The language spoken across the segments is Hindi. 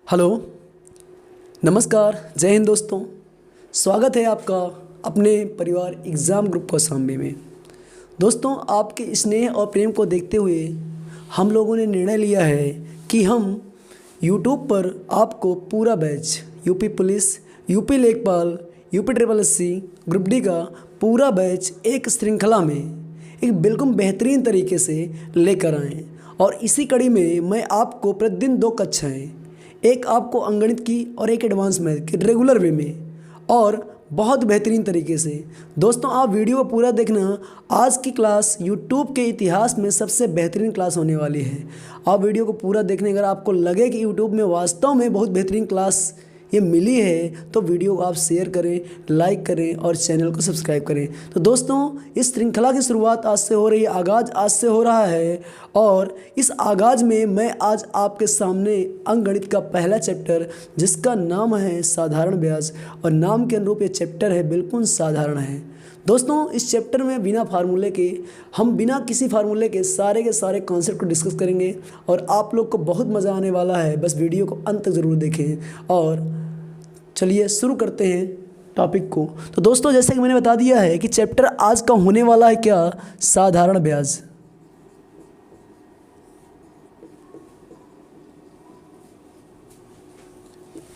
हेलो, नमस्कार, जय हिंद दोस्तों। स्वागत है आपका अपने परिवार एग्ज़ाम ग्रुप कौशाम्बी में। दोस्तों, आपके स्नेह और प्रेम को देखते हुए हम लोगों ने निर्णय लिया है कि हम यूट्यूब पर आपको पूरा बैच यूपी पुलिस, यूपी लेखपाल, UP triple SC, group D का पूरा बैच एक श्रृंखला में एक बिल्कुल बेहतरीन तरीके से लेकर आएँ। और इसी कड़ी में मैं आपको प्रतिदिन 2 कक्षाएँ, एक आपको अंगणित की और एक एडवांस मैथ की रेगुलर वे में और बहुत बेहतरीन तरीके से। दोस्तों, आप वीडियो को पूरा देखना। आज की क्लास यूट्यूब के इतिहास में सबसे बेहतरीन क्लास होने वाली है। आप वीडियो को पूरा देखने, अगर आपको लगे कि यूट्यूब में वास्तव में बहुत बेहतरीन क्लास ये मिली है तो वीडियो को आप शेयर करें, लाइक करें और चैनल को सब्सक्राइब करें। तो दोस्तों, इस श्रृंखला की शुरुआत आज से हो रही है, आगाज़ आज से हो रहा है। और इस आगाज़ में मैं आज आपके सामने अंकगणित का पहला चैप्टर, जिसका नाम है साधारण ब्याज, और नाम के अनुरूप ये चैप्टर है बिल्कुल साधारण है। दोस्तों, इस चैप्टर में बिना किसी फार्मूले के सारे कॉन्सेप्ट को डिस्कस करेंगे और आप लोग को बहुत मज़ा आने वाला है। बस वीडियो को अंत तक ज़रूर देखें। और चलिए शुरू करते हैं टॉपिक को। तो दोस्तों, जैसे कि मैंने बता दिया है कि चैप्टर आज का होने वाला है क्या, साधारण ब्याज।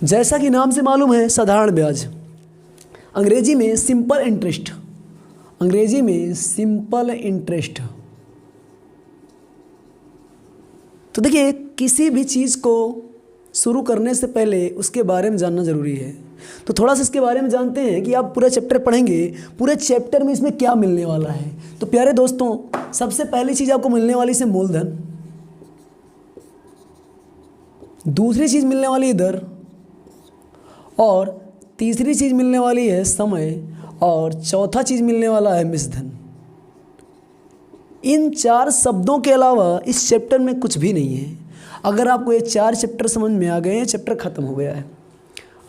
जैसा कि नाम से मालूम है, साधारण ब्याज, अंग्रेजी में सिंपल इंटरेस्ट, अंग्रेजी में सिंपल इंटरेस्ट। तो देखिए, किसी भी चीज़ को शुरू करने से पहले उसके बारे में जानना ज़रूरी है। तो थोड़ा सा इसके बारे में जानते हैं कि आप पूरा चैप्टर पढ़ेंगे, पूरे चैप्टर में इसमें क्या मिलने वाला है। तो प्यारे दोस्तों, सबसे पहली चीज़ आपको मिलने वाली है मूलधन, दूसरी चीज़ मिलने वाली है दर, और तीसरी चीज़ मिलने वाली है समय, और चौथा चीज़ मिलने वाला है मिश्रधन। इन 4 शब्दों के अलावा इस चैप्टर में कुछ भी नहीं है। अगर आपको ये 4 चैप्टर समझ में आ गए हैं, चैप्टर ख़त्म हो गया है।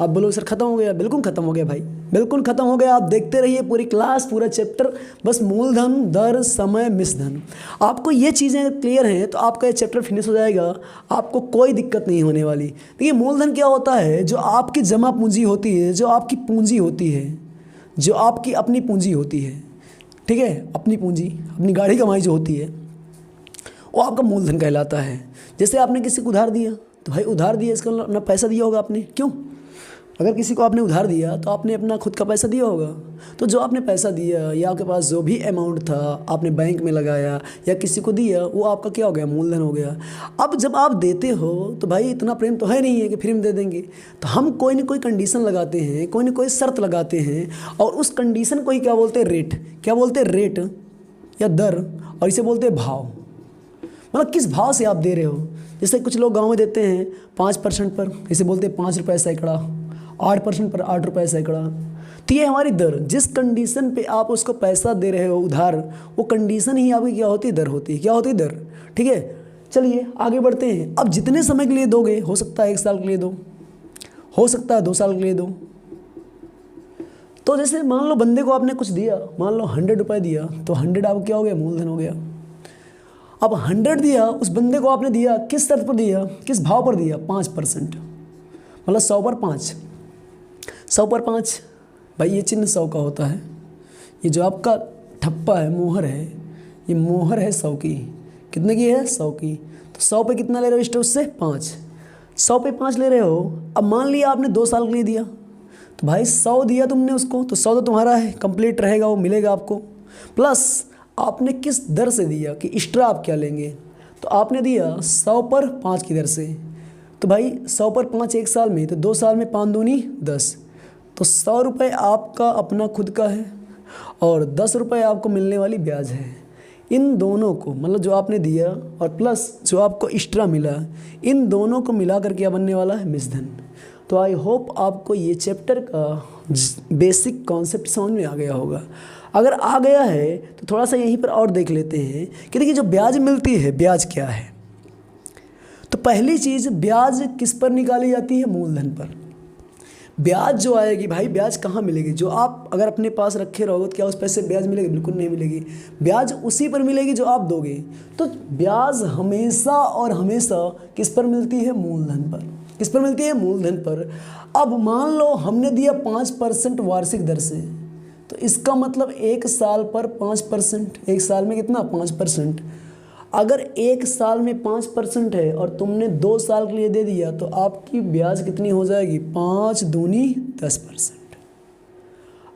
आप बोलो सर ख़त्म हो गया? बिल्कुल ख़त्म हो गया भाई, बिल्कुल ख़त्म हो गया। आप देखते रहिए पूरी क्लास, पूरा चैप्टर, बस मूलधन, दर, समय, मिश्रधन। आपको ये चीज़ें क्लियर हैं तो आपका ये चैप्टर फिनिश हो जाएगा, आपको कोई दिक्कत नहीं होने वाली। देखिए, मूलधन क्या होता है? जो आपकी जमा पूंजी होती है, जो आपकी पूंजी होती है, जो आपकी अपनी पूंजी होती है, ठीक है, अपनी पूंजी, अपनी गाढ़ी कमाई जो होती है, वो आपका मूलधन कहलाता है। जैसे आपने किसी को उधार दिया, तो भाई उधार दिया, इसका अपना पैसा दिया होगा आपने। क्यों? अगर किसी को आपने उधार दिया तो आपने अपना खुद का पैसा दिया होगा। तो जो आपने पैसा दिया या आपके पास जो भी अमाउंट था आपने बैंक में लगाया या किसी को दिया, वो आपका क्या हो गया? मूलधन हो गया। अब जब आप देते हो तो भाई इतना प्रेम तो है नहीं है कि फ्री में दे देंगे। तो हम कोई ना कोई कंडीशन लगाते हैं, कोई ना कोई शर्त लगाते हैं, और उस कंडीशन को ही क्या बोलते हैं? रेट। क्या बोलते हैं? रेट या दर, और इसे बोलते हैं भाव। मतलब किस भाव से आप दे रहे हो। जैसे कुछ लोग गांव में देते हैं 5% पर, इसे बोलते हैं 5 रुपये सैकड़ा, 8% पर 8 रुपये सैकड़ा। तो ये हमारी दर, जिस कंडीशन पे आप उसको पैसा दे रहे हो उधार, वो कंडीशन ही आपकी क्या होती है? दर होती है। क्या होती है? दर। ठीक है, चलिए आगे बढ़ते हैं। अब जितने समय के लिए दोगे, हो सकता है 1 साल के लिए दो, हो सकता है 2 साल के लिए दो। तो जैसे मान लो बंदे को आपने कुछ दिया, मान लो 100 रुपये दिया, तो 100 आपको क्या हो गया? मूलधन हो गया। अब 100 दिया, उस बंदे को आपने दिया, किस शर्त पर दिया, किस भाव पर दिया? 5%, मतलब 100 पर 5। 100 पर 5, भाई ये चिन्ह 100 का होता है। ये जो आपका ठप्पा है, मोहर है, ये मोहर है 100 की। कितने की है? 100 की। तो 100 पे कितना ले रहे हो स्टोर से? 5। 100 पे 5 ले रहे हो। अब मान लिया आपने 2 साल के लिए दिया, तो भाई 100 दिया तुमने उसको, तो 100 तो तुम्हारा है, कंप्लीट रहेगा, वो मिलेगा आपको। प्लस आपने किस दर से दिया कि एक्स्ट्रा आप क्या लेंगे, तो आपने दिया 100 पर 5 की दर से। तो भाई 100 पर 5 1 साल में, तो 2 साल में 5 दूनी 10, तो 100 रुपये आपका अपना खुद का है और 10 रुपये आपको मिलने वाली ब्याज है। इन दोनों को, मतलब जो आपने दिया और प्लस जो आपको एक्स्ट्रा मिला, इन दोनों को मिला कर क्या बनने वाला है? मिश्रधन। तो आई होप आपको ये चैप्टर का बेसिक कॉन्सेप्ट समझ में आ गया होगा। अगर आ गया है तो थोड़ा सा यहीं पर और देख लेते हैं कि देखिए, जो ब्याज मिलती है, ब्याज क्या है। तो पहली चीज़, ब्याज किस पर निकाली जाती है? मूलधन पर। ब्याज जो आएगी भाई, ब्याज कहाँ मिलेगी? जो आप अगर अपने पास रखे रहोगे तो क्या उस पैसे ब्याज मिलेगी? बिल्कुल नहीं मिलेगी। ब्याज उसी पर मिलेगी जो आप दोगे। तो ब्याज हमेशा और हमेशा किस पर मिलती है? मूलधन पर। किस पर मिलती है? मूलधन पर। अब मान लो हमने दिया 5% वार्षिक दर से, तो इसका मतलब एक साल पर 5%, एक साल में कितना? 5%। अगर एक साल में 5% है और तुमने 2 साल के लिए दे दिया तो आपकी ब्याज कितनी हो जाएगी? 5 दूनी 10%।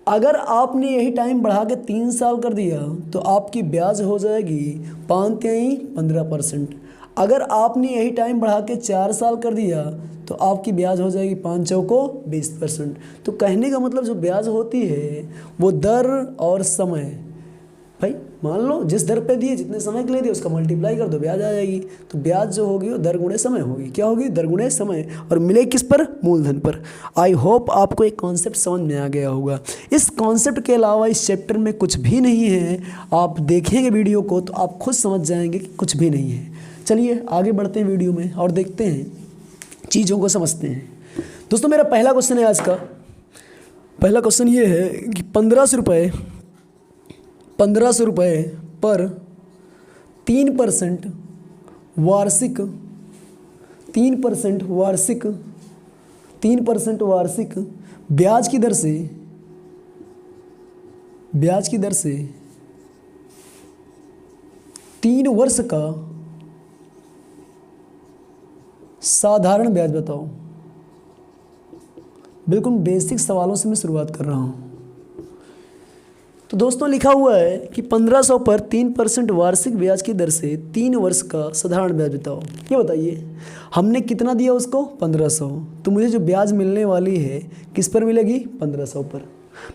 अगर आपने यही टाइम बढ़ा के 3 साल कर दिया तो आपकी ब्याज हो जाएगी 5 तिहाई 15%। अगर आपने यही टाइम बढ़ा के 4 साल कर दिया तो आपकी ब्याज हो जाएगी 5 चौको 20%। तो कहने का मतलब जो ब्याज होती है वो दर और समय, भाई मान लो जिस दर पे दिए, जितने समय के लिए दिए उसका मल्टीप्लाई कर दो, ब्याज आ जाएगी। तो ब्याज जो होगी वो दर गुणे समय होगी। क्या होगी? दर गुणे समय। और मिले किस पर? मूलधन पर। आई होप आपको एक कॉन्सेप्ट समझ में आ गया होगा। इस कॉन्सेप्ट के अलावा इस चैप्टर में कुछ भी नहीं है। आप देखेंगे वीडियो को तो आप खुद समझ जाएंगे कि कुछ भी नहीं है। चलिए आगे बढ़ते हैं वीडियो में और देखते हैं, चीज़ों को समझते हैं। दोस्तों मेरा पहला क्वेश्चन है आज का। पहला क्वेश्चन ये है कि 1500 रुपये पर 3% वार्षिक 3% वार्षिक ब्याज की दर से 3 वर्ष का साधारण ब्याज बताओ। बिल्कुल बेसिक सवालों से मैं शुरुआत कर रहा हूँ। तो दोस्तों लिखा हुआ है कि 1500 पर 3% वार्षिक ब्याज की दर से 3 वर्ष का साधारण ब्याज बताओ। ये बताइए हमने कितना दिया उसको? 1500। तो मुझे जो ब्याज मिलने वाली है किस पर मिलेगी? 1500 पर।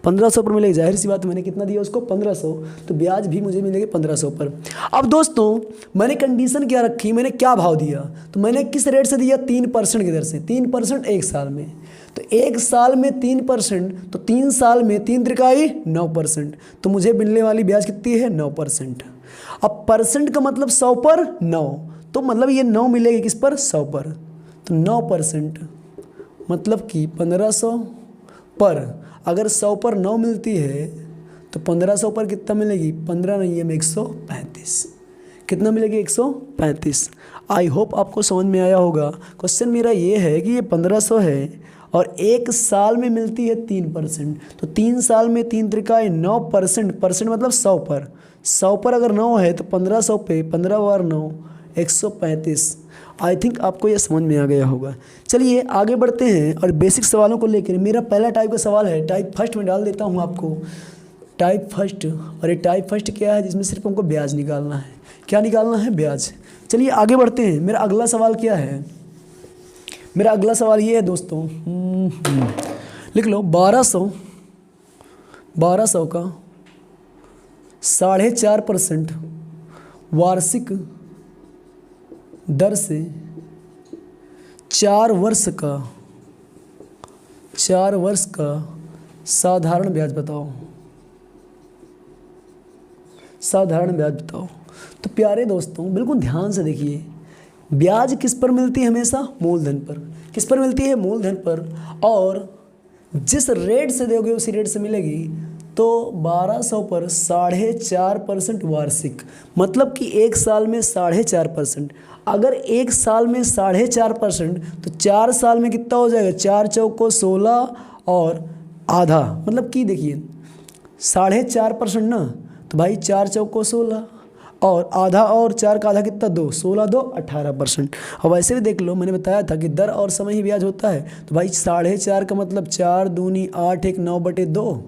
1500 पर मिलेगी, जाहिर सी बात, मैंने कितना दिया उसको? 1500, तो ब्याज भी मुझे मिलेगी 1500 पर। अब दोस्तों मैंने कंडीशन क्या रखी, मैंने क्या भाव दिया? तो मैंने किस रेट से दिया? 3% की दर से। 3% एक साल में, तो एक साल में 3%, तो 3 साल में 3 त्रिकाई 9%। तो मुझे मिलने वाली ब्याज कितनी है? 9%। अब परसेंट का मतलब 100 पर 9, तो मतलब ये 9 मिलेगी किस पर? 100 पर। तो 9% मतलब कि 1500 पर, अगर 100 पर 9 मिलती है तो 1500 पर कितना मिलेगी? 15 नहीं है, 135। कितना मिलेगी? 135। आई होप आपको समझ में आया होगा। क्वेश्चन मेरा ये है कि ये 1500 है और एक साल में मिलती है 3%, तो 3 साल में 3 त्रिकाई 9%, परसेंट मतलब 100 पर। 100 पर अगर 9 है तो 1500 पे 15 बार 9, 135। आई थिंक आपको यह समझ में आ गया होगा। चलिए आगे बढ़ते हैं और बेसिक सवालों को लेकर मेरा पहला टाइप का सवाल है, टाइप फर्स्ट में डाल देता हूँ आपको। टाइप फर्स्ट, और ये टाइप फर्स्ट क्या है? जिसमें सिर्फ हमको ब्याज निकालना है। क्या निकालना है? ब्याज। चलिए आगे बढ़ते हैं। मेरा अगला सवाल क्या है? मेरा अगला सवाल ये है दोस्तों, लिख लो 1200 का 4.5% वार्षिक दर से 4 वर्ष का साधारण ब्याज बताओ। साधारण ब्याज बताओ। तो प्यारे दोस्तों बिल्कुल ध्यान से देखिए, ब्याज किस पर मिलती है? हमेशा मूलधन पर। किस पर मिलती है? मूलधन पर। और जिस रेट से दोगे उसी रेट से मिलेगी। तो 1200 पर 4.5% वार्षिक, मतलब कि एक साल में 4.5%। अगर एक साल में 4.5% तो 4 साल में कितना हो जाएगा? 4 चौको 16 और आधा, मतलब कि देखिए 4.5% ना, तो भाई 4 चौको 16 और आधा, और 4 का आधा कितना? 2, 16 2 18%। और वैसे भी देख लो, मैंने बताया था कि दर और समय ही ब्याज होता है। तो भाई 4.5 का मतलब 4 दूनी 8, 1 9/2,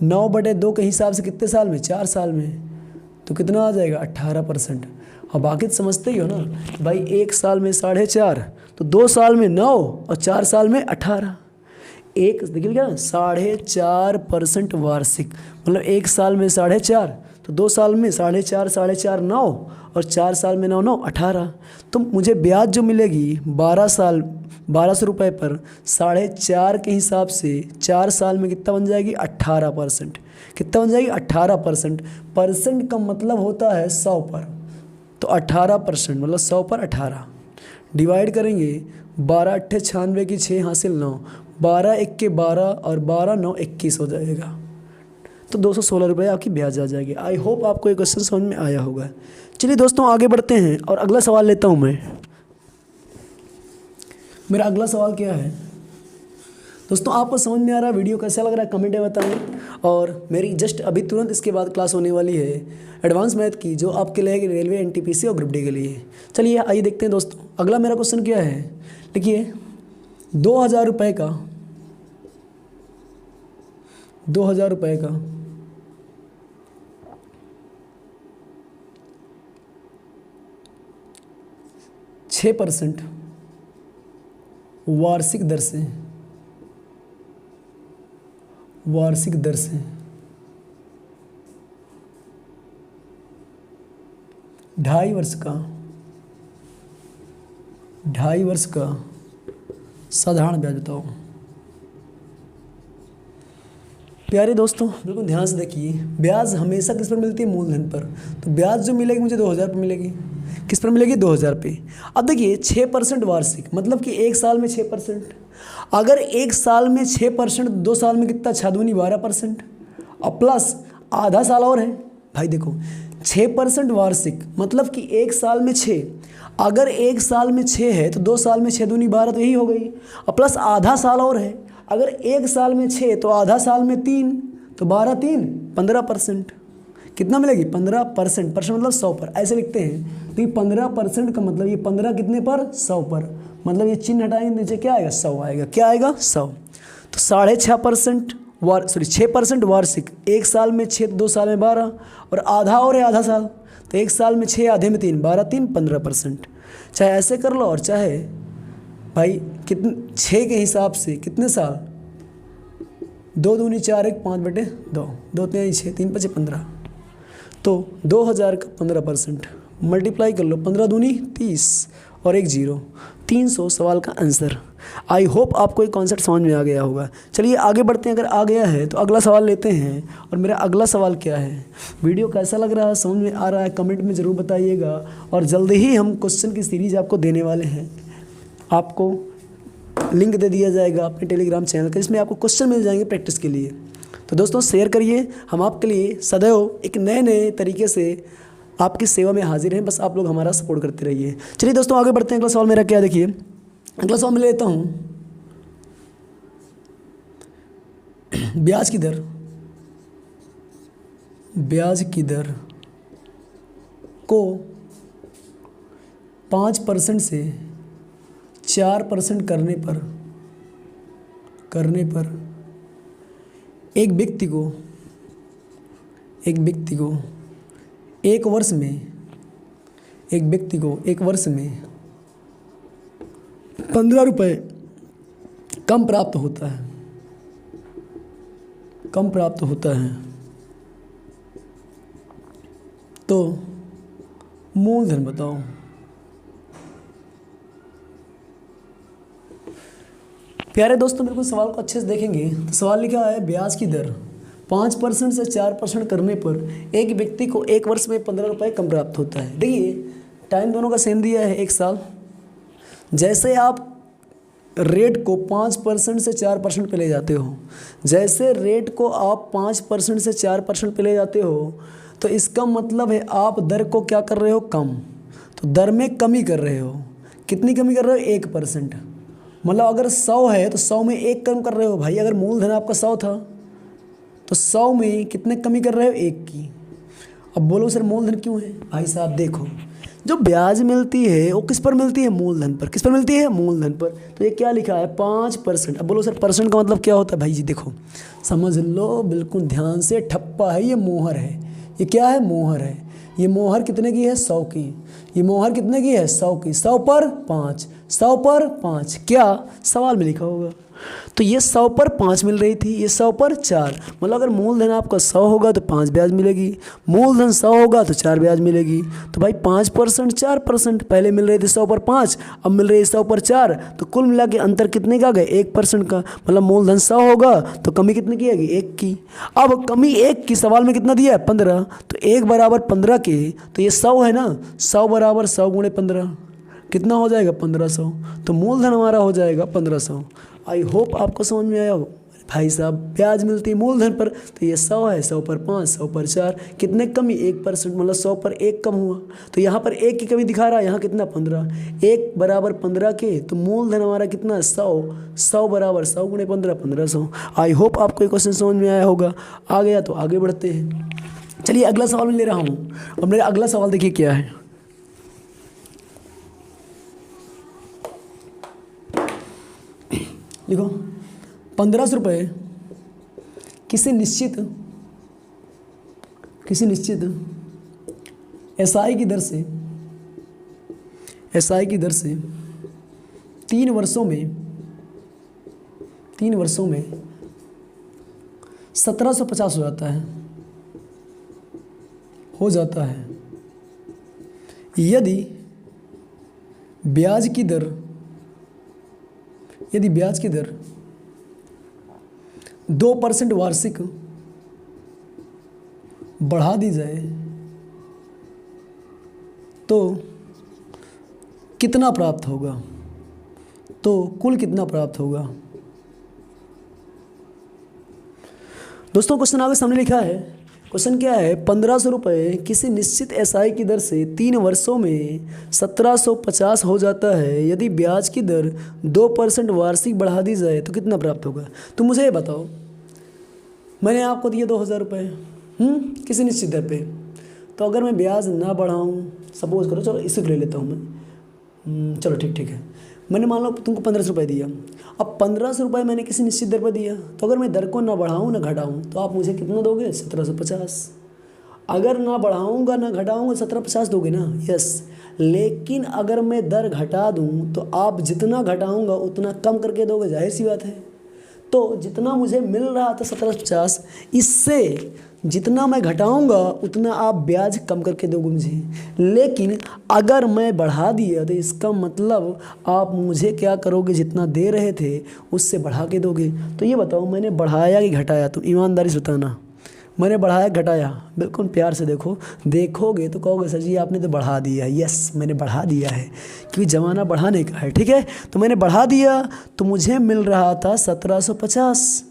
9/2 के हिसाब से कितने साल में? 4 साल में। तो कितना आ जाएगा? 18%। और बाकी तो समझते ही हो ना भाई, एक साल में 4.5, तो 2 साल में 9 और 4 साल में 18। एक देखिए क्या, 4.5% वार्षिक, मतलब एक साल में 4.5, तो 2 साल में 4.5 4.5 9 और 4 साल में 9 9 18। तो मुझे ब्याज जो मिलेगी 1200 रुपये पर 4.5 के हिसाब से 4 साल में कितना बन जाएगी? 18%। कितना बन जाएगी? 18%। परसेंट का मतलब होता है 100 पर, तो 18% मतलब 100 पर 18 डिवाइड करेंगे। 12 8 96 की 6 हासिल 9, 12 1 के 12 और 12 9 21 हो जाएगा। तो 216 रुपये आपकी ब्याज आ जाएगी। आई होप आपको ये क्वेश्चन समझ में आया होगा। चलिए दोस्तों आगे बढ़ते हैं और अगला सवाल लेता हूँ मैं। मेरा अगला सवाल क्या है दोस्तों, आपको समझ में आ रहा है? वीडियो कैसा लग रहा है कमेंट में बताएं। और मेरी जस्ट अभी तुरंत इसके बाद क्लास होने वाली है एडवांस मैथ की, जो आपके लिए है रेलवे, एनटीपीसी और ग्रुप डी के लिए। चलिए आइए देखते हैं दोस्तों। अगला मेरा क्वेश्चन क्या है, देखिए 2000 रुपये का 2000 रुपये का 6% वार्षिक दर से 2.5 वर्ष का साधारण ब्याज बताओ। प्यारे दोस्तों बिल्कुल ध्यान से देखिए, ब्याज हमेशा किस पर मिलती है? मूलधन पर। तो ब्याज जो मिलेगी मुझे 2000 पर मिलेगी। किस पर मिलेगी? 2000 पे। अब देखिए 6% वार्षिक, मतलब कि एक साल में 6%। अगर एक साल में 6%, 2 साल में कितना? 6 दूनी 12%, और प्लस आधा साल और है भाई। देखो 6% वार्षिक मतलब कि एक साल में 6, अगर एक साल में 6 है तो 2 साल में 6 दूनी 12, तो यही हो गई। और प्लस आधा साल और है, अगर एक साल में 6 तो आधा साल में 3, तो 12 3 15%। कितना मिलेगी? 15%। परसेंट मतलब 100 पर, ऐसे लिखते हैं। तो ये 15% का मतलब ये 15 कितने पर? 100 पर। मतलब ये चिन्ह हटाएंगे नीचे क्या आएगा? 100 आएगा। क्या आएगा? 100। तो 6.5% 6% वार्षिक, एक साल में 6, 2 साल में 12, और आधा और है आधा साल, तो एक साल में 6, आधे में 3, 12 3 15%। चाहे ऐसे कर लो, और चाहे भाई कितने 6 के हिसाब से कितने साल? 2 दूनी 4, 1 5/2, 2 3 6, 3 5 15। तो 2000 का 15% मल्टीप्लाई कर लो, 15 दूनी 30 और 1 0, 300 सवाल का आंसर। आई होप आपको ये कॉन्सेप्ट समझ में आ गया होगा। चलिए आगे बढ़ते हैं। अगर आ गया है तो अगला सवाल लेते हैं। और मेरा अगला सवाल क्या है? वीडियो कैसा लग रहा है, समझ में आ रहा है? कमेंट में ज़रूर बताइएगा। और जल्दी ही हम क्वेश्चन की सीरीज आपको देने वाले हैं। आपको लिंक दे दिया जाएगा अपने टेलीग्राम चैनल का, जिसमें आपको क्वेश्चन मिल जाएंगे प्रैक्टिस के लिए। तो दोस्तों शेयर करिए, हम आपके लिए सदैव एक नए तरीके से आपकी सेवा में हाजिर हैं। बस आप लोग हमारा सपोर्ट करते रहिए। चलिए दोस्तों आगे बढ़ते हैं। अगला सवाल मेरा क्या, देखिए अगला सवाल मैं लेता हूँ। ब्याज की दर को 5% से 4% करने पर एक व्यक्ति को एक वर्ष में 15 रुपये कम प्राप्त होता है। तो मूलधन बताओ। प्यारे दोस्तों बिल्कुल सवाल को अच्छे से देखेंगे तो सवाल लिखा है, ब्याज की दर 5% से 4% करने पर एक व्यक्ति को एक वर्ष में 15 रुपये कम प्राप्त होता है। देखिए टाइम दोनों का सेम दिया है, 1 साल। जैसे आप रेट को 5% से 4% पे ले जाते हो, तो इसका मतलब है आप दर को क्या कर रहे हो? कम। तो दर में कमी कर रहे हो। कितनी कमी कर रहे हो? 1%। मतलब अगर 100 है तो 100 में 1 कम कर रहे हो भाई। अगर मूलधन आपका 100 था तो 100 में कितने कमी कर रहे हो? 1 की। अब बोलो सर मूलधन क्यों है? भाई साहब देखो, जो ब्याज मिलती है वो किस पर मिलती है? मूलधन पर। किस पर मिलती है? मूलधन पर। तो ये क्या लिखा है? 5%। अब बोलो सर परसेंट का मतलब क्या होता है? भाई जी देखो समझ लो बिल्कुल ध्यान से, ठप्पा है, ये मोहर है। ये क्या है? मोहर है। ये मोहर कितने की है? 100 की। ये मोहर कितने की है? 100 की। 100 पर 5, 100 पर 5, क्या सवाल में लिखा होगा? तो ये 100 पर 5 मिल रही थी, ये 100 पर 4। मतलब अगर मूलधन आपका 100 होगा तो 5 ब्याज मिलेगी, मूलधन 100 होगा तो 4 ब्याज मिलेगी। तो भाई 5% 4%, पहले मिल रहे थे 100 पर 5, अब मिल रही है 100 पर 4। तो कुल मिला के अंतर कितने का गए? 1% का। मतलब मूलधन 100 होगा तो कमी कितने की आएगी? 1 की। अब कमी 1 की, सवाल में कितना दिया है? 15। तो 1 बराबर 15 के, तो ये 100 है ना, 100 बराबर 100 गुणे 15 कितना हो जाएगा? 1500। तो मूलधन हमारा हो जाएगा 1500। आई होप आपको समझ में आया हो। भाई साहब ब्याज मिलती है मूलधन पर, तो ये 100 है, 100 पर 5, 100 पर 4, कितने कमी 1%, मतलब 100 पर 1 कम हुआ। तो यहाँ पर 1 की कमी दिखा रहा है, यहाँ कितना 15, 1 बराबर 15 के, तो मूलधन हमारा कितना 100, 100 बराबर 100 गुणे 15, 1500। आई होप आपको ये क्वेश्चन समझ में आया होगा। आ गया तो आगे बढ़ते हैं। चलिए अगला सवाल मैं ले रहा हूँ, और मेरा अगला सवाल देखिए क्या है। देखो 1500 रुपये किसी निश्चित एसआई की दर से 3 वर्षों में 1750 हो जाता है यदि ब्याज की दर 2% वार्षिक बढ़ा दी जाए तो कितना प्राप्त होगा, तो कुल कितना प्राप्त होगा। दोस्तों क्वेश्चन आगे सामने लिखा है। क्वेश्चन क्या है, 1500 रुपये किसी निश्चित एसआई की दर से 3 वर्षों में 1750 हो जाता है यदि ब्याज की दर 2% वार्षिक बढ़ा दी जाए तो कितना प्राप्त होगा। तो मुझे ये बताओ, मैंने आपको दिए 2000 रुपये किसी निश्चित दर पे, तो अगर मैं ब्याज ना बढ़ाऊँ, सपोज करो, चलो इसे ले लेता हूँ मैं, चलो ठीक है, मैंने मान लो तुमको 1500 रुपये दिया। अब 1500 रुपये मैंने किसी निश्चित दर पर दिया, तो अगर मैं दर को ना बढ़ाऊँ ना घटाऊँ तो आप मुझे कितना दोगे, 1750। अगर ना बढ़ाऊँगा ना घटाऊँगा 1750 दोगे ना, यस। लेकिन अगर मैं दर घटा दूँ तो आप जितना घटाऊँगा उतना कम करके दोगे, जाहिर सी बात है। तो जितना मुझे मिल रहा था 1750, इससे जितना मैं घटाऊंगा उतना आप ब्याज कम करके दोगे मुझे। लेकिन अगर मैं बढ़ा दिया तो इसका मतलब आप मुझे क्या करोगे, जितना दे रहे थे उससे बढ़ा के दोगे। तो ये बताओ मैंने बढ़ाया कि घटाया, तुम ईमानदारी से बताना। मैंने बढ़ाया घटाया, बिल्कुल प्यार से देखोगे तो कहोगे सर जी आपने तो बढ़ा दिया। यस, मैंने बढ़ा दिया है क्योंकि ज़माना बढ़ाने का है, ठीक है। तो मैंने बढ़ा दिया तो मुझे मिल रहा था 1750।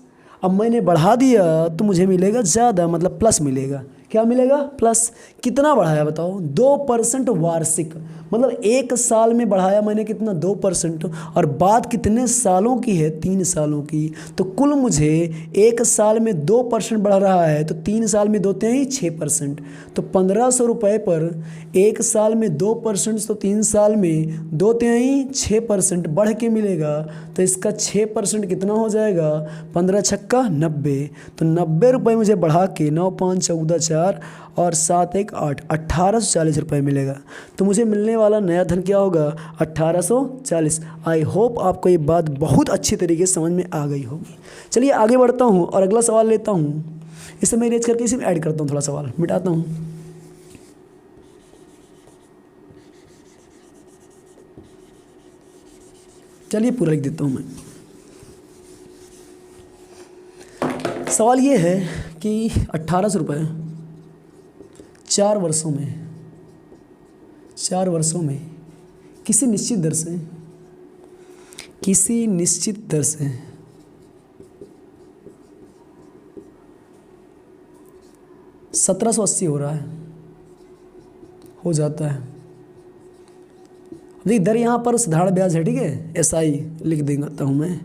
अब मैंने बढ़ा दिया तो मुझे मिलेगा ज़्यादा, मतलब प्लस मिलेगा। क्या मिलेगा, प्लस। कितना बढ़ाया बताओ, 2% वार्षिक, मतलब 1 साल में बढ़ाया मैंने कितना, 2%। और बात कितने सालों की है, 3 सालों की। तो कुल मुझे 1 साल में 2% बढ़ रहा है, तो 3 साल में 2 तिहाई 6%। तो 1500 रुपये पर 1 साल में 2%, तो 3 साल में 2 तिहाई 6% बढ़ के मिलेगा। तो इसका 6% कितना हो जाएगा, 15 छक्का 90। तो 90 रुपये मुझे बढ़ा के 9 5 14 4 और 7 1 8, 1840 रुपये मिलेगा। तो मुझे मिलने वाला नया धन क्या होगा, 1840। आई होप आपको ये बात बहुत अच्छी तरीके से समझ में आ गई होगी। चलिए आगे बढ़ता हूँ और अगला सवाल लेता हूँ। इसे मैं इरेज करके इसे ऐड करता हूँ, थोड़ा सवाल मिटाता हूँ। चलिए पूरा लिख देता हूँ मैं। सवाल ये है कि 1800 रुपये 4 वर्षों में किसी निश्चित दर से 1780 हो जाता है। देखिए दर यहाँ पर साधारण ब्याज है, ठीक है, एसआई लिख देता हूँ मैं,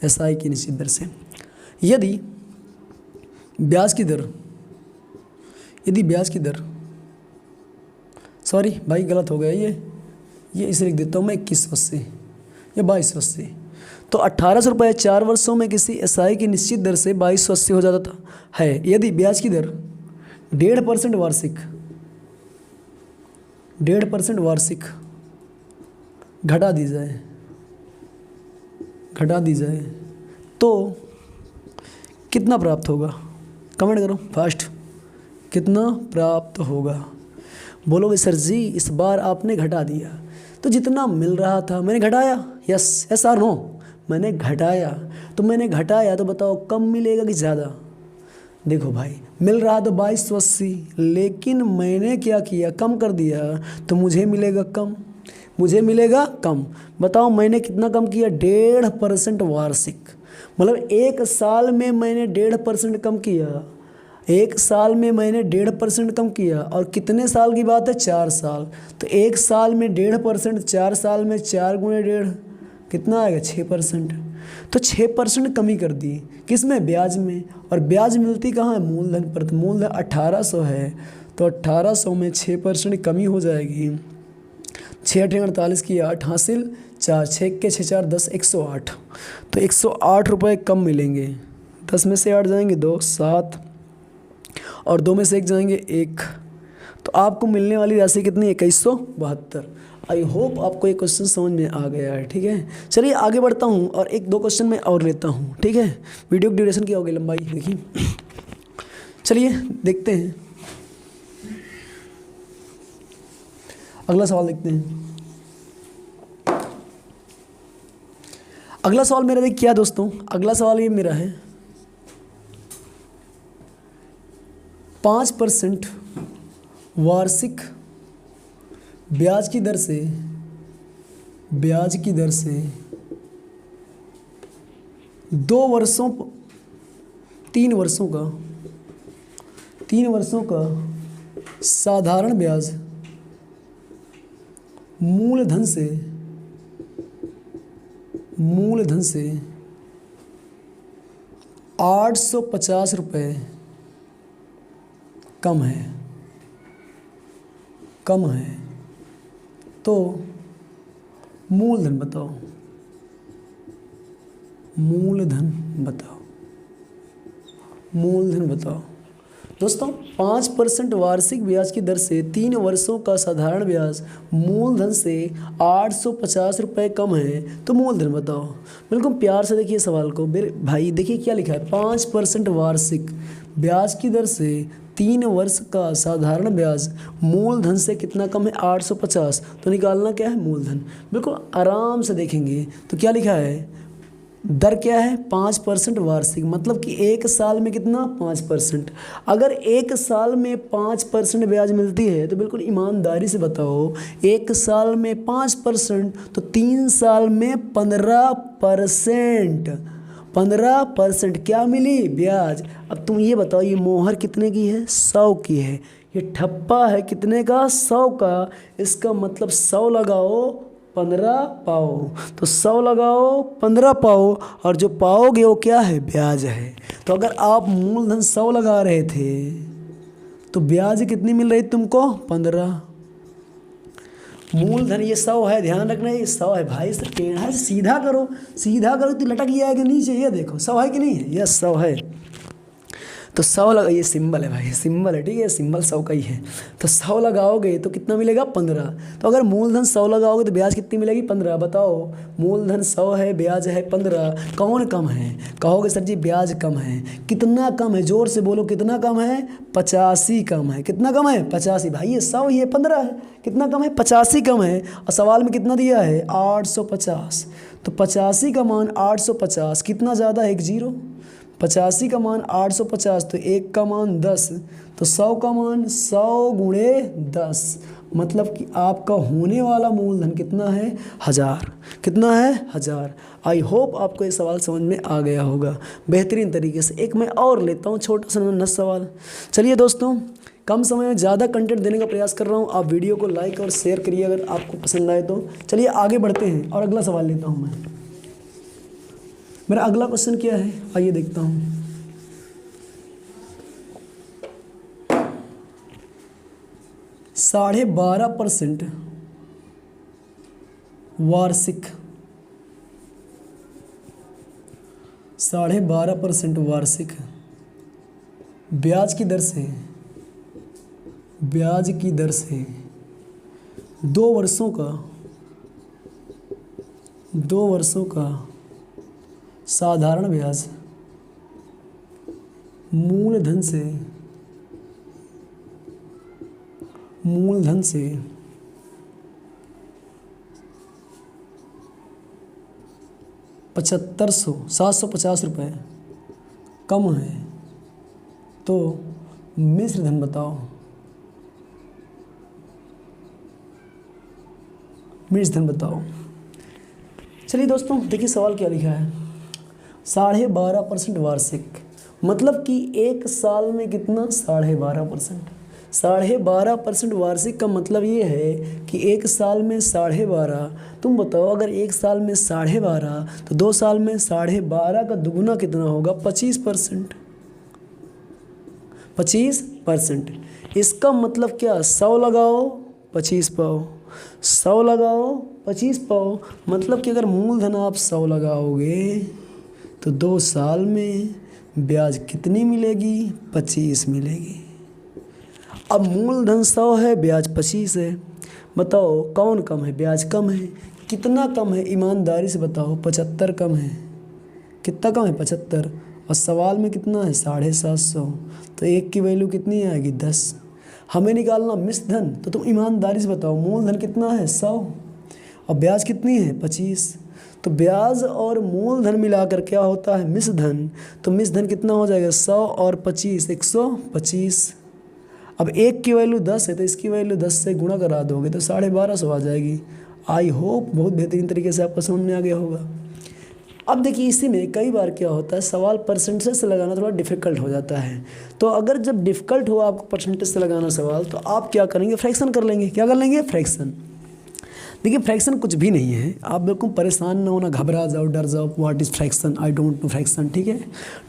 एसआई की निश्चित दर से। यदि ब्याज की दर सॉरी भाई गलत हो गया, ये इसे लिख देता हूँ मैं 2180 या 2280। तो 1800 रुपये 4 वर्षों में किसी एसआई की निश्चित दर से 2280 हो जाता है यदि ब्याज की दर 1.5% वार्षिक घटा दी जाए तो कितना प्राप्त होगा। कमेंट करो फास्ट, कितना प्राप्त होगा। बोलोगे सर जी इस बार आपने घटा दिया, तो जितना मिल रहा था मैंने घटाया, यस और नो, मैंने घटाया। तो मैंने घटाया तो बताओ कम मिलेगा कि ज़्यादा। देखो भाई मिल रहा तो 2280, लेकिन मैंने क्या किया, कम कर दिया, तो मुझे मिलेगा कम। बताओ मैंने कितना कम किया, 1.5% वार्षिक। मतलब 1 साल में मैंने 1.5% कम किया, 1 साल में मैंने 1.5% कम किया। और कितने साल की बात है? 4 साल। तो 1 साल में 1.5%, 4 साल में 4 गुणे 1.5 कितना आएगा? 6%। तो 6% कमी कर दी, किस में? ब्याज में। और ब्याज मिलती कहाँ है? मूलधन पर। तो मूलधन 1800 है, तो 1800 में 6% कमी हो जाएगी। 6 8 48 की 8 हासिल 4, 6 के 6 4 10, 108। तो 108 रुपये कम मिलेंगे। 10 में से 8 जाएंगे 2, 7, और 2 में से 1 जाएंगे 1। तो आपको मिलने वाली राशि कितनी? 2172। आई होप आपको ये क्वेश्चन समझ में आ गया है। ठीक है, चलिए आगे बढ़ता हूँ और 1 2 क्वेश्चन मैं और लेता हूँ। ठीक है, वीडियो की ड्यूरेशन क्या होगी, लंबाई देखिए। चलिए देखते हैं, अगला सवाल देखते हैं। अगला सवाल मेरा देखिए क्या दोस्तों, अगला सवाल ये मेरा है 5% वार्षिक ब्याज की दर से 2 वर्षों 3 वर्षों का साधारण ब्याज मूलधन से 850 रुपये कम है। तो मूलधन बताओ दोस्तों। 5% वार्षिक ब्याज की दर से 3 वर्षों का साधारण ब्याज मूलधन से 850 रुपये कम है, तो मूलधन बताओ। बिल्कुल प्यार से देखिए सवाल को मेरे भाई। देखिए क्या लिखा है, 5% वार्षिक ब्याज की दर से 3 वर्ष का साधारण ब्याज मूलधन से कितना कम है? 850। तो निकालना क्या है? मूलधन। बिल्कुल आराम से देखेंगे तो क्या लिखा है, दर क्या है? 5% वार्षिक, मतलब कि 1 साल में कितना? 5%। अगर 1 साल में 5% ब्याज मिलती है तो बिल्कुल ईमानदारी से बताओ, 1 साल में 5% तो 3 साल में 15%। 15% क्या मिली? ब्याज। अब तुम ये बताओ, ये मोहर कितने की है? 100 की है। ये ठप्पा है कितने का? 100 का। इसका मतलब 100 लगाओ 15 पाओ, तो 100 लगाओ 15 पाओ, और जो पाओगे वो क्या है? ब्याज है। तो अगर आप मूलधन 100 लगा रहे थे तो ब्याज कितनी मिल रही तुमको? 15। मूलधन ये 100 है, ध्यान रखना ये 100 है भाई। सर टेढ़ा है, सीधा करो तो लटक ही आएगा नीचे। ये देखो 100 है कि नहीं है? यस 100 है। तो 100 लगा, ये सिंबल है भाई, सिंबल है। ठीक है, सिंबल 100 का ही है। तो 100 लगाओगे तो कितना मिलेगा? 15। तो अगर मूलधन 100 लगाओगे तो ब्याज कितनी मिलेगी? 15। बताओ, मूलधन 100 है, ब्याज है 15, कौन कम है? कहोगे सर जी ब्याज कम है। कितना कम है? जोर से बोलो, कितना कम है? 85 कम है। कितना कम है? 85। भाई ये 100 ये 15 है, कितना कम है? 85 कम है। और सवाल में कितना दिया है? 850। तो 85 का मान 850, कितना ज़्यादा है? 1 0। 85 का मान 850, तो 1 का मान 10, तो 100 का मान 100 गुणे 10, मतलब कि आपका होने वाला मूलधन कितना है? 1000। कितना है? 1000। आई होप आपको ये सवाल समझ में आ गया होगा बेहतरीन तरीके से। एक मैं और लेता हूँ छोटा सा नस सवाल। चलिए दोस्तों, कम समय में ज़्यादा कंटेंट देने का प्रयास कर रहा हूँ। आप वीडियो को लाइक और शेयर करिए अगर आपको पसंद आए तो। चलिए आगे बढ़ते हैं और अगला सवाल लेता हूँ मैं। मेरा अगला क्वेश्चन क्या है, आइए देखता हूँ। साढ़े 12% वार्षिक 12.5% वार्षिक ब्याज की दर से 2 वर्षों का साधारण ब्याज मूलधन से 750 रुपये कम है, तो मिश्र धन बताओ। चलिए दोस्तों देखिए सवाल क्या लिखा है। 12.5% वार्षिक, मतलब कि एक साल में कितना 12.5%। 12.5% वार्षिक का मतलब ये है कि एक साल में 12.5। तुम बताओ अगर एक साल में 12.5 तो 2 साल में 12.5 का दुगुना कितना होगा? 25%। 25%। इसका मतलब क्या? 100 लगाओ 25 पाओ, 100 लगाओ 25 पाओ, मतलब कि अगर मूलधन आप 100 लगाओगे तो 2 साल में ब्याज कितनी मिलेगी? 25 मिलेगी। अब मूलधन 100 है, ब्याज 25 है, बताओ कौन कम है? ब्याज कम है। कितना कम है? ईमानदारी से बताओ। 75 कम है। कितना कम है? 75। और सवाल में कितना है? 750। तो एक की वैल्यू कितनी आएगी? 10। हमें निकालना मिश्र धन, तो तुम ईमानदारी से बताओ मूलधन कितना है? 100 और ब्याज कितनी है? 25। तो ब्याज और मूलधन मिलाकर क्या होता है? मिश्र धन। तो मिश्र धन कितना हो जाएगा? 100 और 25 125। अब एक की वैल्यू 10 है तो इसकी वैल्यू 10 से गुणा करा दोगे तो 1250 आ जाएगी। आई होप बहुत बेहतरीन तरीके से आपको समझ में आ गया होगा। अब देखिए इसी में कई बार क्या होता है, सवाल परसेंटेज से लगाना थोड़ा डिफ़िकल्ट हो जाता है। तो अगर जब डिफ़िकल्ट हो आपको परसेंटेज से लगाना सवाल, तो आप क्या करेंगे? फ्रैक्शन कर लेंगे। क्या कर लेंगे? फ्रैक्शन। देखिए फ्रैक्शन कुछ भी नहीं है, आप बिल्कुल परेशान ना होना, घबरा जाओ, डर जाओ। What is fraction? I don't know fraction. ठीक है,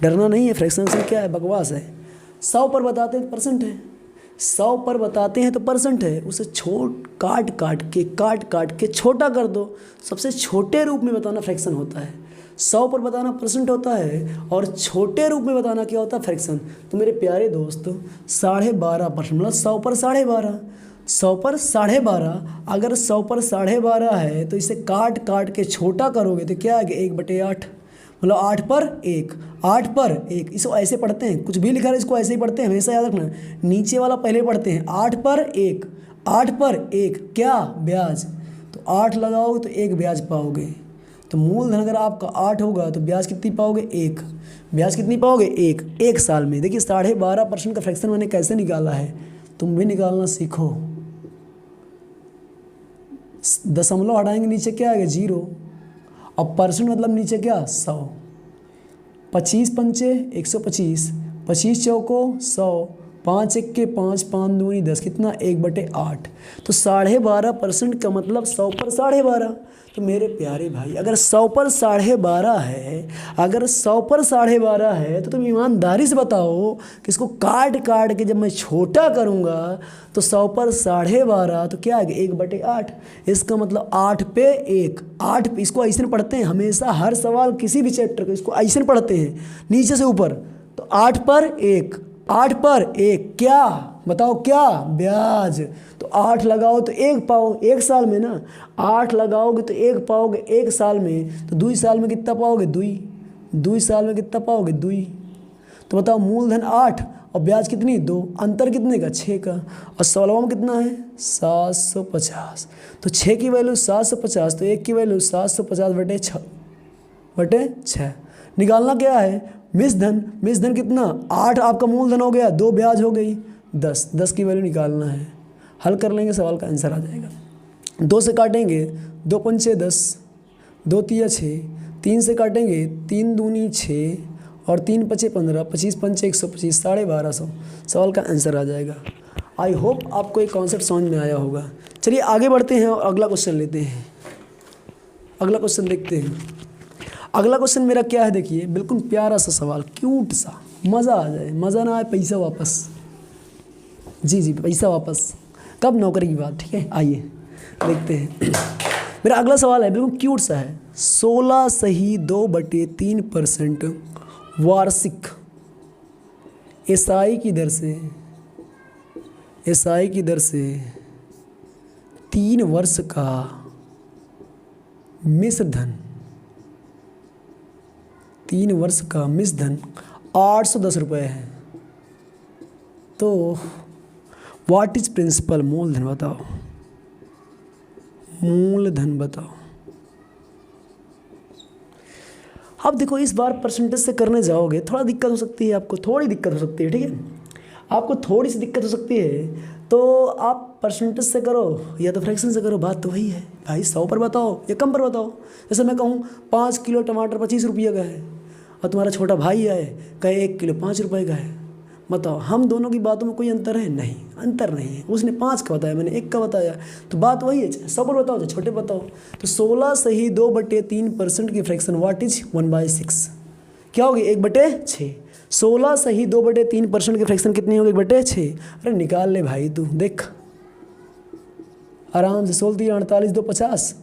डरना नहीं है। फ्रैक्शन से क्या है? बकवास है। 100 पर बताते हैं तो परसेंट है, 100 पर बताते हैं तो परसेंट है। उसे काट काट के छोटा कर दो। सबसे छोटे रूप में बताना फ्रैक्शन होता है। 100 पर बताना परसेंट होता है और छोटे रूप में बताना क्या होता है? फ्रैक्शन। तो मेरे प्यारे दोस्त 12.5% मतलब 100 पर 12.5, 100 पर 12.5। अगर 100 पर 12.5 है तो इसे काट के छोटा करोगे तो क्या आएगा? 1/8, मतलब 8 पर 1, 8 पर 1। इसको ऐसे पढ़ते हैं, कुछ भी लिखा है इसको ऐसे ही पढ़ते हैं, हमेशा याद रखना। नीचे वाला पहले पढ़ते हैं, 8 पर 1, 8 पर 1 क्या? ब्याज। तो 8 लगाओगे तो 1 ब्याज पाओगे। तो मूलधन अगर आपका 8 होगा तो ब्याज कितनी पाओगे? 1। ब्याज कितनी पाओगे? 1। एक साल में। देखिए 12.5% का फ्रैक्शन मैंने कैसे निकाला है, तुम भी निकालना सीखो। दशमलव हटाएंगे नीचे क्या आएगा? 0। अब परसेंट मतलब नीचे क्या? 100। 25 पंचे 125, 25 चौको 100, 5 1 5, 5 दूनी 10, कितना? 1/8। तो 12.5% का मतलब 100 पर 12.5। तो मेरे प्यारे भाई अगर 100 पर 12.5 है, अगर 100 पर 12.5 है तो तुम ईमानदारी से बताओ कि इसको काट के जब मैं छोटा करूँगा तो 100 पर 12.5 तो क्या आएगा? 1/8। इसका मतलब 8 पे 1, 8। इसको ऐसे पढ़ते हैं हमेशा, हर सवाल किसी भी चैप्टर को इसको ऐसे पढ़ते हैं नीचे से ऊपर। तो 8 पर 1, 8 पर 1 क्या? बताओ क्या? ब्याज। तो 8 लगाओ तो 1 पाओ एक साल में ना, 8 लगाओगे तो 1 पाओगे एक साल में। तो 2 साल में कितना पाओगे? 2 साल में कितना पाओगे? 2। तो बताओ मूलधन 8 और ब्याज कितनी? 2। अंतर कितने का? 6 का। और सवालों में कितना है? 750। तो 6 की वैल्यू 750, तो 1 की वैल्यू 750/6 निकालना क्या है? मिश्र धन। मिश्र धन कितना? 8 आपका मूलधन हो गया, 2 ब्याज हो गई, 10। 10 की वैल्यू निकालना है। हल कर लेंगे, सवाल का आंसर आ जाएगा। 2 से काटेंगे 2 पंचे 10, 2 तिया 6, 3 से काटेंगे 3 दूनी 6 और 3 पचे 15, 25 पंचे 125, 1250। सवाल का आंसर आ जाएगा। आई होप आपको एक कॉन्सेप्ट समझ में आया होगा। चलिए आगे बढ़ते हैं और अगला क्वेश्चन लेते हैं। अगला क्वेश्चन देखते हैं। अगला क्वेश्चन मेरा क्या है? देखिए बिल्कुल प्यारा सा सवाल, क्यूट सा, मज़ा आ जाए। मज़ा ना आए पैसा वापस। जी पैसा वापस कब? नौकरी की बात। ठीक है, आइए देखते हैं। मेरा अगला सवाल है, बिल्कुल क्यूट सा है। 16 सही 2/3% वार्षिक एसआई की दर से 3 वर्ष का मिश्र धन 810 रुपये है। तो व्हाट इज प्रिंसिपल? मूलधन बताओ। मूलधन बताओ। अब देखो इस बार परसेंटेज से करने जाओगे थोड़ा दिक्कत हो सकती है, आपको थोड़ी दिक्कत हो सकती है। ठीक है, आपको थोड़ी सी दिक्कत हो सकती है, तो आप परसेंटेज से करो या तो फ्रैक्शन से करो, बात तो वही है भाई। 100 पर बताओ या कम पर बताओ। जैसे मैं कहूँ 5 किलो टमाटर 25 रुपये का है, और तुम्हारा छोटा भाई है कहे 1 किलो 5 रुपए का है। बताओ हम दोनों की बातों में कोई अंतर है? नहीं, अंतर नहीं है। उसने 5 का बताया, मैंने 1 का बताया, तो बात वही है। चाहे सब बताओ चाहे छोटे बताओ। तो 16 सही 2/3% की फ्रैक्शन व्हाट इज 1/6 क्या होगी? 1/6। 16 सही 2/3% की फ्रैक्शन कितनी होगी? 1/6। अरे निकाल ले भाई तू, देख आराम से। 16 3 48 2 50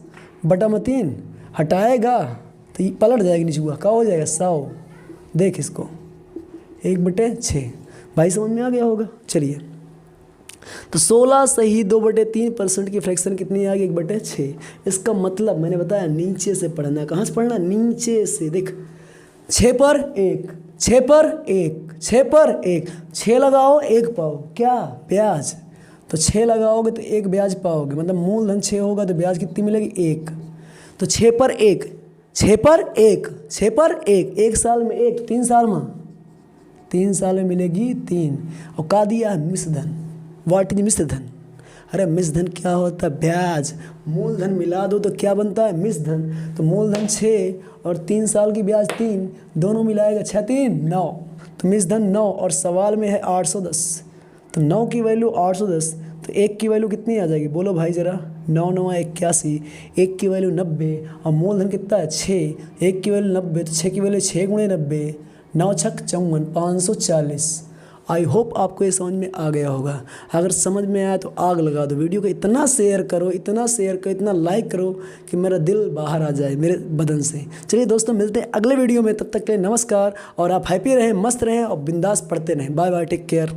बटा में 3 हटाएगा तो ये पलट जाएगी नीचे हुआ, क्या हो जाएगा? 100। देख इसको 1/6 भाई, समझ में आ गया होगा। चलिए तो 16 सही 2/3% की फ्रैक्शन कितनी आ गई? 1/6। इसका मतलब मैंने बताया नीचे से पढ़ना है। कहाँ से पढ़ना? नीचे से। देख 6 पर 1, 6 पर 1, 6 पर 1, 6 लगाओ 1 पाओ, क्या? ब्याज। तो 6 लगाओगे तो 1 ब्याज पाओगे, मतलब मूलधन 6 होगा तो ब्याज कितनी मिलेगी? 1। तो 6 पर 1, 6 पर 1, 6 पर 1, 1 साल में 1, 3 साल में, 3 साल में मिलेगी 3। और का दिया है? मिश्रधन। व्हाट इज मिश्रधन? अरे मिश्रधन क्या होता है? ब्याज। मूलधन मिला दो तो क्या बनता है? मिश्रधन। तो मूलधन 6 और 3 साल की ब्याज 3, दोनों मिलाएगा 6 3 9, तो मिश्रधन 9। और सवाल में है 810, तो 9 की वैल्यू 810, तो 1 की वैल्यू कितनी आ जाएगी? बोलो भाई ज़रा। 9 9 81, 1 की वैल्यू 90 और मूलधन कितना है? 6। 1 की वैल्यू 90 तो 6 की वैल्यू 6 × 90, 9 छक 54, 540। आई होप आपको ये समझ में आ गया होगा। अगर समझ में आया तो आग लगा दो वीडियो को, इतना शेयर करो, इतना शेयर करो, इतना लाइक करो कि मेरा दिल बाहर आ जाए मेरे बदन से। चलिए दोस्तों, मिलते हैं अगले वीडियो में, तब तक के लिए नमस्कार। और आप हैप्पी रहें, मस्त रहें और बिंदास पढ़ते रहें। Bye bye, take care.